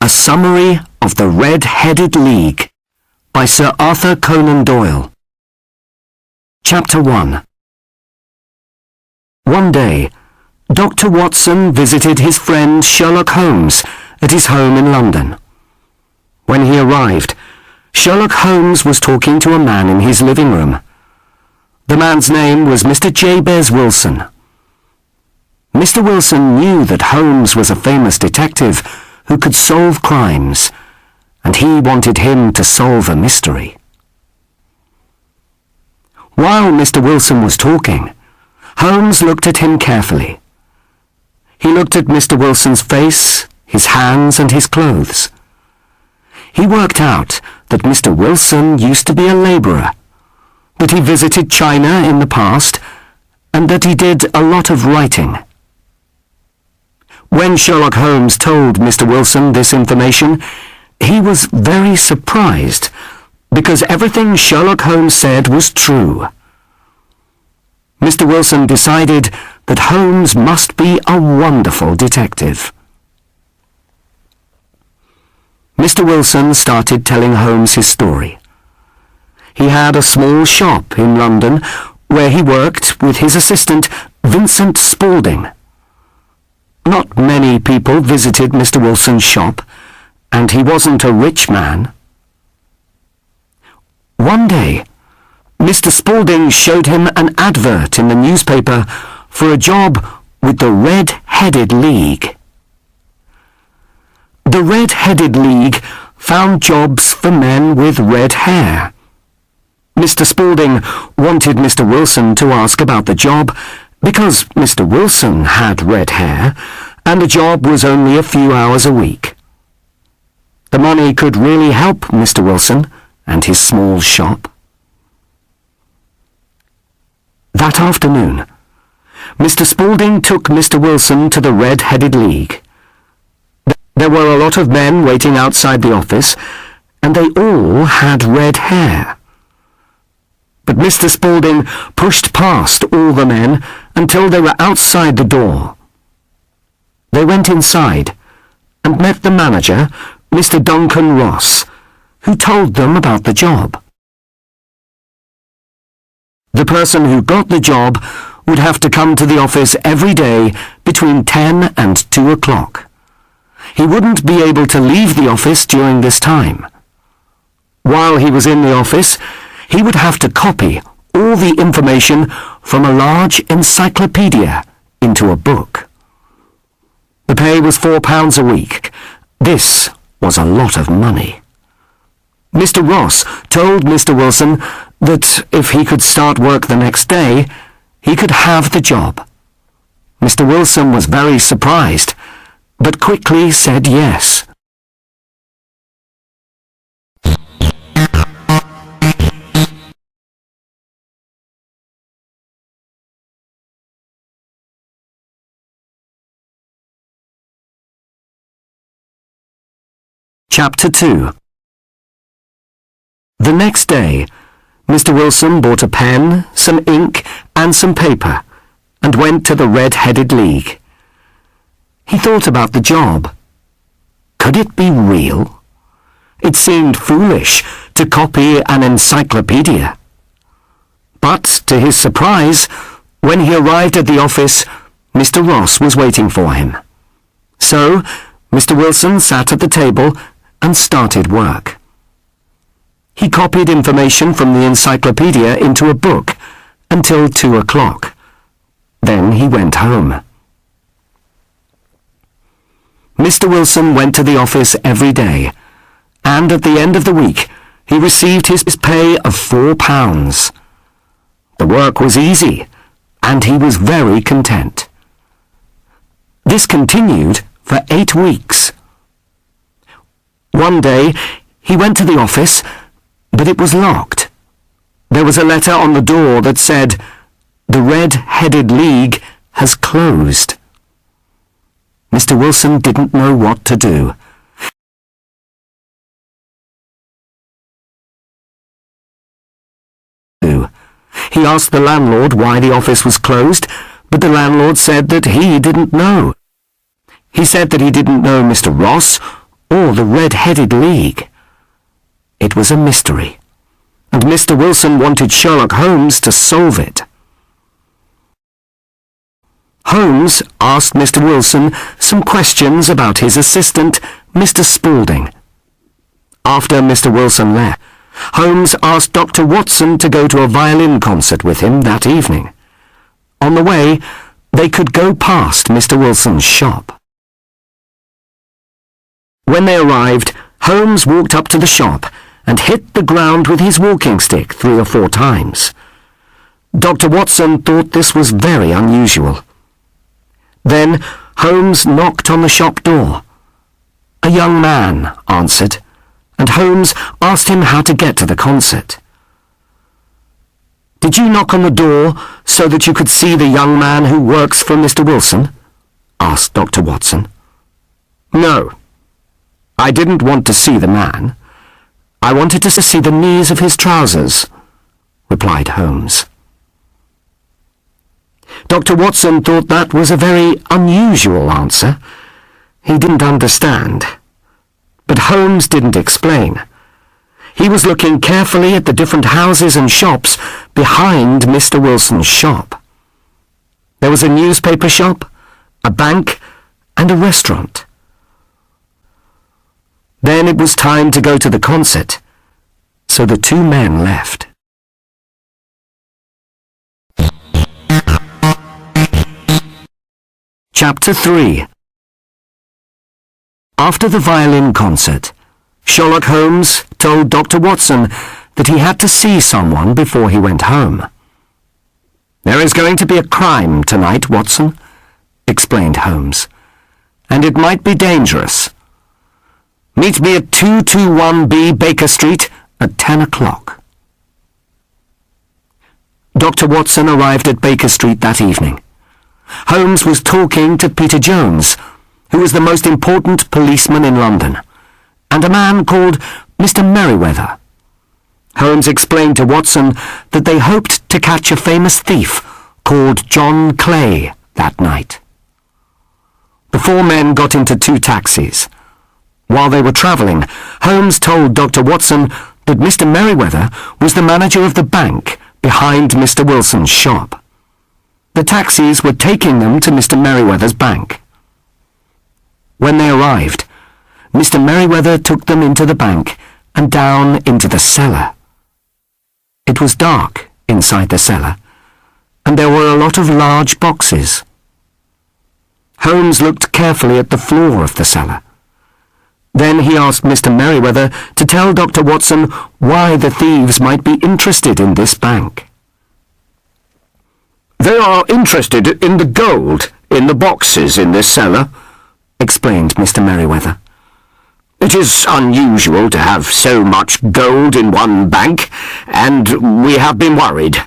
A Summary of the Red-Headed League by Sir Arthur Conan Doyle. Chapter 1. One day, Dr. Watson visited his friend Sherlock Holmes at his home in London. When he arrived, Sherlock Holmes was talking to a man in his living room. The man's name was Mr. Jabez Wilson. Mr. Wilson knew that Holmes was a famous detective who could solve crimes, and he wanted him to solve a mystery. While Mr. Wilson was talking, Holmes looked at him carefully. He looked at Mr. Wilson's face, his hands, and his clothes. He worked out that Mr. Wilson used to be a labourer, that he visited China in the past, and that he did a lot of writing. When Sherlock Holmes told Mr. Wilson this information, he was very surprised, because everything Sherlock Holmes said was true. Mr. Wilson decided that Holmes must be a wonderful detective. Mr. Wilson started telling Holmes his story. He had a small shop in London where he worked with his assistant, Vincent Spaulding. Not many people visited Mr. Wilson's shop, and he wasn't a rich man. One day, Mr. Spaulding showed him an advert in the newspaper for a job with the Red-Headed League. The Red-Headed League found jobs for men with red hair. Mr. Spaulding wanted Mr. Wilson to ask about the job because Mr. Wilson had red hair and the job was only a few hours a week. The money could really help Mr. Wilson and his small shop. That afternoon, Mr. Spaulding took Mr. Wilson to the Red-Headed League. There were a lot of men waiting outside the office, and they all had red hair. But Mr. Spaulding pushed past all the men until they were outside the door. They went inside and met the manager, Mr. Duncan Ross, who told them about the job. The person who got the job would have to come to the office every day between 10 and 2 o'clock. He wouldn't be able to leave the office during this time. While he was in the office, he would have to copy all the information from a large encyclopedia into a book. The pay was £4 a week. This was a lot of money. Mr. Ross told Mr. Wilson that if he could start work the next day, he could have the job. Mr. Wilson was very surprised, but quickly said yes. Chapter 2. The next day, Mr. Wilson bought a pen, some ink, and some paper, and went to the Red-Headed League. He thought about the job. Could it be real? It seemed foolish to copy an encyclopedia. But, to his surprise, when he arrived at the office, Mr. Ross was waiting for him. So, Mr. Wilson sat at the table and started work. He copied information from the encyclopedia into a book until 2 o'clock. Then he went home. Mr. Wilson went to the office every day, and at the end of the week, he received his pay of £4. The work was easy, and he was very content. This continued for 8 weeks. One day, he went to the office, but it was locked. There was a letter on the door that said, "The Red-Headed League has closed." Mr. Wilson didn't know what to do. He asked the landlord why the office was closed, but the landlord said that he didn't know. He said that he didn't know Mr. Ross or the Red-Headed League? It was a mystery, and Mr. Wilson wanted Sherlock Holmes to solve it. Holmes asked Mr. Wilson some questions about his assistant, Mr. Spaulding. After Mr. Wilson left, Holmes asked Dr. Watson to go to a violin concert with him that evening. On the way, they could go past Mr. Wilson's shop. When they arrived, Holmes walked up to the shop and hit the ground with his walking stick 3 or 4 times. Dr. Watson thought this was very unusual. Then Holmes knocked on the shop door. A young man answered, and Holmes asked him how to get to the concert. "Did you knock on the door so that you could see the young man who works for Mr. Wilson?" asked Dr. Watson. "No. I didn't want to see the man. I wanted to see the knees of his trousers," replied Holmes. Dr. Watson thought that was a very unusual answer. He didn't understand. But Holmes didn't explain. He was looking carefully at the different houses and shops behind Mr. Wilson's shop. There was a newspaper shop, a bank, and a restaurant. Then it was time to go to the concert, so the 2 men left. Chapter 3. After the violin concert, Sherlock Holmes told Dr. Watson that he had to see someone before he went home. "There is going to be a crime tonight, Watson," explained Holmes, "and it might be dangerous. Meet me at 221B Baker Street at 10 o'clock. Dr. Watson arrived at Baker Street that evening. Holmes was talking to Peter Jones, who was the most important policeman in London, and a man called Mr. Merriweather. Holmes explained to Watson that they hoped to catch a famous thief called John Clay that night. The 4 men got into 2 taxis. While they were travelling, Holmes told Dr. Watson that Mr. Merriweather was the manager of the bank behind Mr. Wilson's shop. The taxis were taking them to Mr. Merriweather's bank. When they arrived, Mr. Merriweather took them into the bank and down into the cellar. It was dark inside the cellar, and there were a lot of large boxes. Holmes looked carefully at the floor of the cellar. Then he asked Mr. Merriweather to tell Dr. Watson why the thieves might be interested in this bank. "They are interested in the gold in the boxes in this cellar," explained Mr. Merriweather. "It is unusual to have so much gold in one bank, and we have been worried.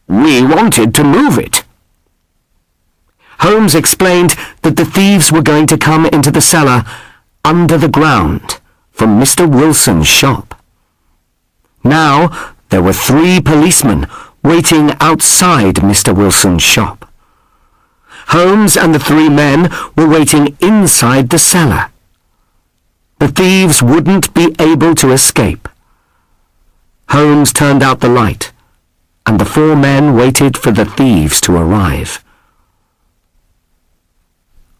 We wanted to move it." Holmes explained that the thieves were going to come into the cellar under the ground from Mr. Wilson's shop. Now there were 3 policemen waiting outside Mr. Wilson's shop. Holmes and the 3 men were waiting inside the cellar. The thieves wouldn't be able to escape. Holmes turned out the light, and the 4 men waited for the thieves to arrive.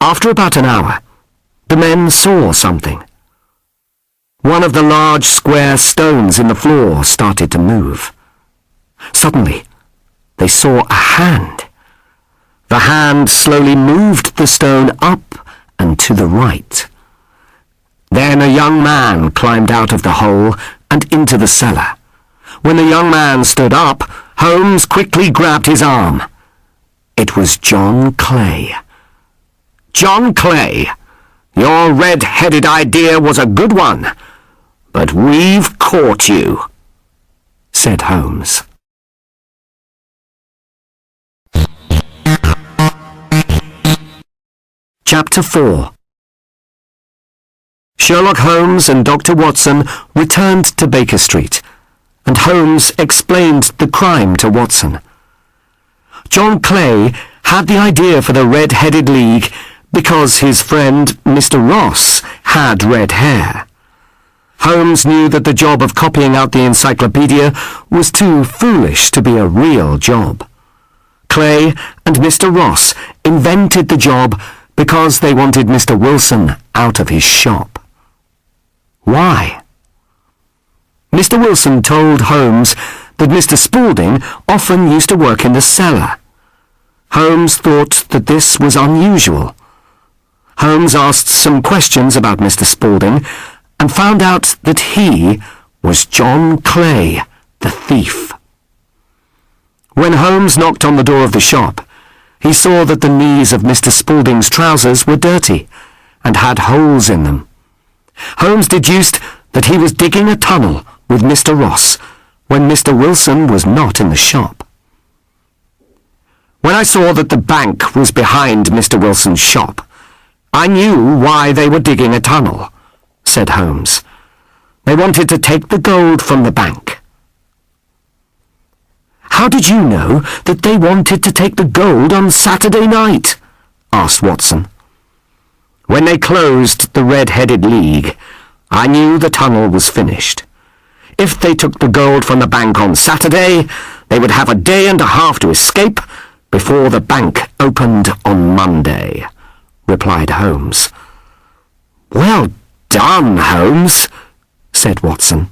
After about an hour, the men saw something. One of the large square stones in the floor started to move. Suddenly, they saw a hand. The hand slowly moved the stone up and to the right. Then a young man climbed out of the hole and into the cellar. When the young man stood up, Holmes quickly grabbed his arm. It was John Clay. "John Clay, your red-headed idea was a good one, but we've caught you," said Holmes. Chapter 4. Sherlock Holmes and Dr. Watson returned to Baker Street, and Holmes explained the crime to Watson. John Clay had the idea for the Red-Headed League because his friend Mr. Ross had red hair. Holmes knew that the job of copying out the encyclopedia was too foolish to be a real job. Clay and Mr. Ross invented the job because they wanted Mr. Wilson out of his shop. Why? Mr. Wilson told Holmes that Mr. Spaulding often used to work in the cellar. Holmes thought that this was unusual. Holmes asked some questions about Mr. Spaulding and found out that he was John Clay, the thief. When Holmes knocked on the door of the shop, he saw that the knees of Mr. Spaulding's trousers were dirty and had holes in them. Holmes deduced that he was digging a tunnel with Mr. Ross when Mr. Wilson was not in the shop. When I saw that the bank was behind Mr. Wilson's shop, I knew why they were digging a tunnel, said Holmes. They wanted to take the gold from the bank. How did you know that they wanted to take the gold on Saturday night? Asked Watson. When they closed the Red-Headed League, I knew the tunnel was finished. If they took the gold from the bank on Saturday, they would have a day and a half to escape before the bank opened on Monday, replied Holmes. Well done, Holmes, said Watson.